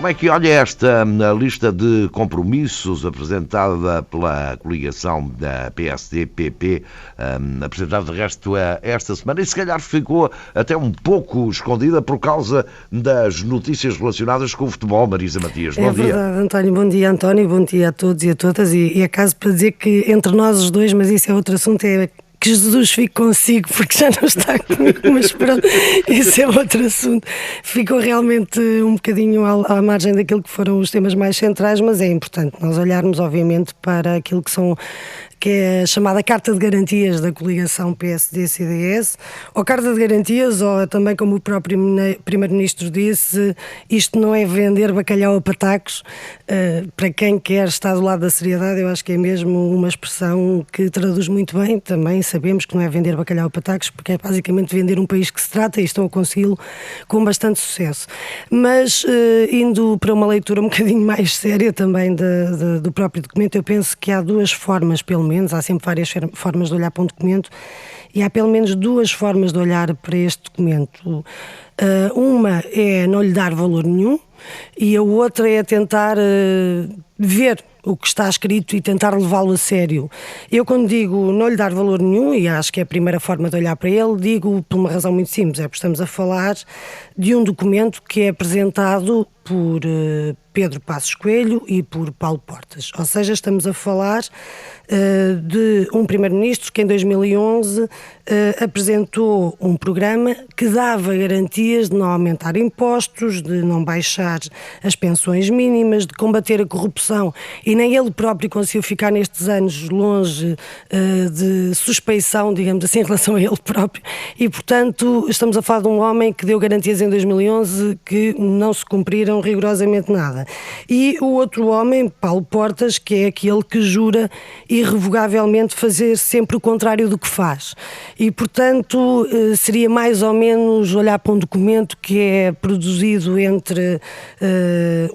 Como é que olha esta lista de compromissos apresentada pela coligação da PSD-PP, apresentada de resto esta semana, e se calhar ficou até um pouco escondida por causa das notícias relacionadas com o futebol? Marisa Matias, bom dia. É verdade, António, bom dia, António, bom dia a todos e a todas, e é caso para dizer que entre nós os dois, mas isso é outro assunto, é que Jesus fique consigo, porque já não está comigo, mas pronto, isso é outro assunto. Ficou realmente um bocadinho à margem daquilo que foram os temas mais centrais, mas é importante nós olharmos, obviamente, para aquilo que é a chamada Carta de Garantias da coligação PSD-CDS, ou Carta de Garantias, ou também, como o próprio Primeiro-Ministro disse, isto não é vender bacalhau a patacos. Para quem quer estar do lado da seriedade, eu acho que é mesmo uma expressão que traduz muito bem. Também sabemos que não é vender bacalhau a patacos, porque é basicamente vender um país que se trata, e estão a consegui-lo com bastante sucesso. Mas, indo para uma leitura um bocadinho mais séria também do próprio documento, eu penso que há duas formas, pelo menos, há sempre várias formas de olhar para um documento, e há pelo menos duas formas de olhar para este documento. Uma é não lhe dar valor nenhum, e a outra é tentar ver o que está escrito e tentar levá-lo a sério. Eu, quando digo não lhe dar valor nenhum, e acho que é a primeira forma de olhar para ele, digo por uma razão muito simples, é porque estamos a falar de um documento que é apresentado por Pedro Passos Coelho e por Paulo Portas. Ou seja, estamos a falar de um primeiro-ministro que em 2011 apresentou um programa que dava garantias de não aumentar impostos, de não baixar as pensões mínimas, de combater a corrupção, e nem ele próprio conseguiu ficar nestes anos longe de suspeição, digamos assim, em relação a ele próprio, e portanto estamos a falar de um homem que deu garantias em 2011 que não se cumpriram rigorosamente nada. E o outro homem, Paulo Portas, que é aquele que jura irrevogavelmente fazer sempre o contrário do que faz. E, portanto, seria mais ou menos olhar para um documento que é produzido entre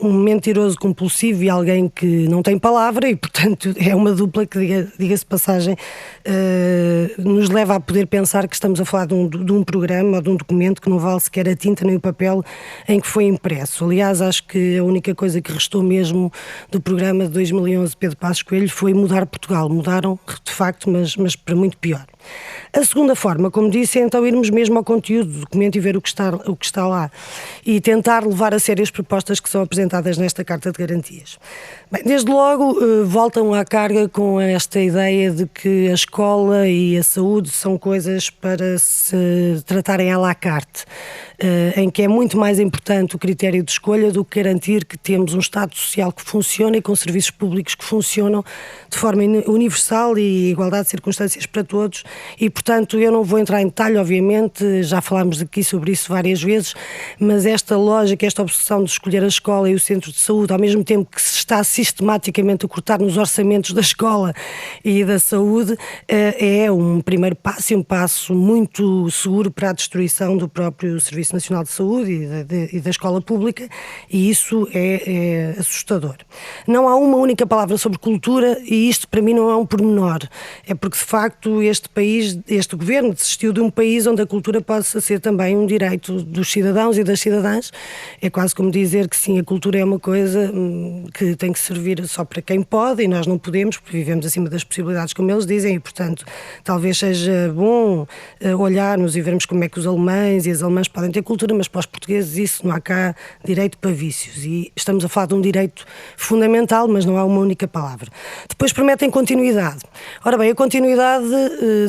um mentiroso compulsivo e alguém que não tem palavra, e, portanto, é uma dupla que, diga-se de passagem, nos leva a poder pensar que estamos a falar de um programa ou de um documento que não vale sequer a tinta nem o papel em que foi impresso. Aliás, acho que a única coisa que restou mesmo do programa de 2011 de Pedro Passos Coelho foi mudar Portugal. Mudaram, de facto, mas para muito pior. A segunda forma, como disse, é então irmos mesmo ao conteúdo do documento e ver o que está lá, e tentar levar a sério as propostas que são apresentadas nesta Carta de Garantias. Bem, desde logo voltam à carga com esta ideia de que a escola e a saúde são coisas para se tratarem à la carte, em que é muito mais importante o critério de escolha do que garantir que temos um Estado social que funciona e com serviços públicos que funcionam de forma universal e igualdade de circunstâncias para todos. E, portanto, eu não vou entrar em detalhe, obviamente, já falámos aqui sobre isso várias vezes, mas esta lógica, esta obsessão de escolher a escola e o centro de saúde, ao mesmo tempo que se está sistematicamente a cortar nos orçamentos da escola e da saúde, é um primeiro passo, e um passo muito seguro para a destruição do próprio Serviço Nacional de Saúde e da escola pública, e isso é assustador. Não há uma única palavra sobre cultura, e isto para mim não é um pormenor, é porque de facto este governo desistiu de um país onde a cultura possa ser também um direito dos cidadãos e das cidadãs. É quase como dizer que sim, a cultura é uma coisa que tem que servir só para quem pode, e nós não podemos, porque vivemos acima das possibilidades, como eles dizem, e portanto talvez seja bom olharmos e vermos como é que os alemães e as alemãs podem ter cultura, mas para os portugueses isso não há cá direito para vícios, e estamos a falar de um direito fundamental, mas não há uma única palavra. Depois prometem continuidade. Ora bem, a continuidade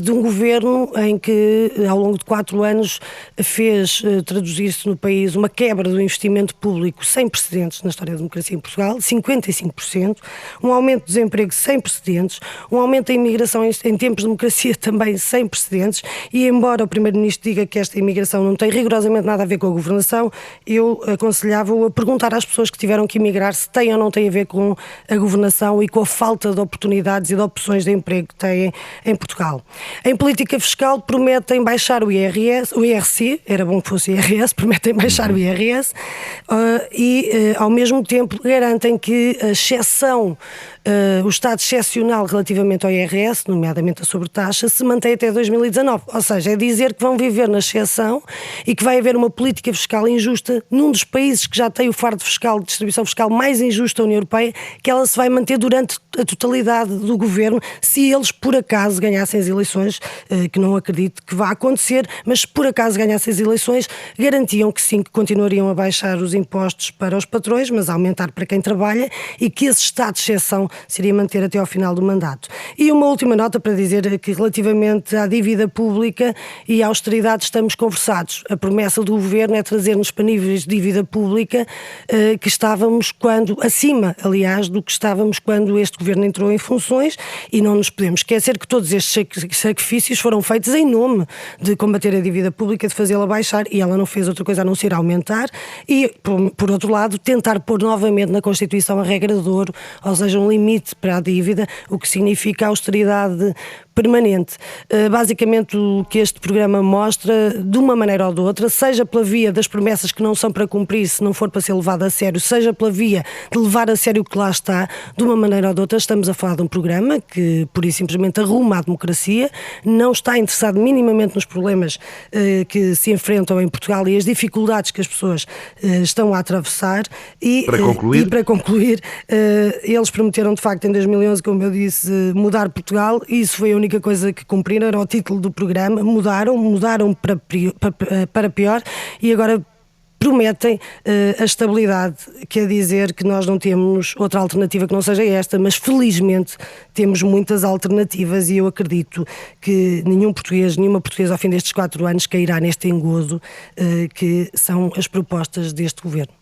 de um governo em que ao longo de 4 anos fez traduzir-se no país uma quebra do investimento público sem precedentes na história da democracia em Portugal, 55%, um aumento do desemprego sem precedentes, um aumento da imigração em tempos de democracia também sem precedentes, e embora o Primeiro-Ministro diga que esta imigração não tem rigorosamente nada a ver com a governação, eu aconselhava-o a perguntar às pessoas que tiveram que emigrar se tem ou não tem a ver com a governação e com a falta de oportunidades e de opções de emprego que têm em Portugal. Em política fiscal prometem baixar o IRC, era bom que fosse o IRS, prometem baixar o IRS e ao mesmo tempo garantem que a exceção o estado excepcional relativamente ao IRS, nomeadamente a sobretaxa, se mantém até 2019. Ou seja, é dizer que vão viver na exceção e que vai haver uma política fiscal injusta num dos países que já tem o fardo fiscal, de distribuição fiscal mais injusta da União Europeia, que ela se vai manter durante a totalidade do governo, se eles por acaso ganhassem as eleições, que não acredito que vá acontecer, mas se por acaso ganhassem as eleições, garantiam que sim, que continuariam a baixar os impostos para os patrões, mas a aumentar para quem trabalha, e que esse estado de exceção se iria manter até ao final do mandato. E uma última nota para dizer que relativamente à dívida pública e à austeridade estamos conversados. A promessa do governo é trazer-nos para níveis de dívida pública que estávamos acima, aliás, do que estávamos quando este governo entrou em funções, e não nos podemos esquecer que todos estes sacrifícios foram feitos em nome de combater a dívida pública, de fazê-la baixar, e ela não fez outra coisa a não ser aumentar e, por outro lado, tentar pôr novamente na Constituição a regra de ouro, ou seja, um limite para a dívida, o que significa austeridade permanente. Basicamente o que este programa mostra, de uma maneira ou de outra, seja pela via das promessas que não são para cumprir se não for para ser levado a sério, seja pela via de levar a sério o que lá está, de uma maneira ou de outra estamos a falar de um programa que pura e simplesmente arruma a democracia, não está interessado minimamente nos problemas que se enfrentam em Portugal e as dificuldades que as pessoas estão a atravessar e para concluir, eles prometeram de facto em 2011, como eu disse, mudar Portugal, e isso foi a única coisa que cumpriram, era o título do programa, mudaram para pior, e agora prometem a estabilidade, quer dizer que nós não temos outra alternativa que não seja esta, mas felizmente temos muitas alternativas, e eu acredito que nenhuma portuguesa ao fim destes 4 anos cairá neste engodo que são as propostas deste governo.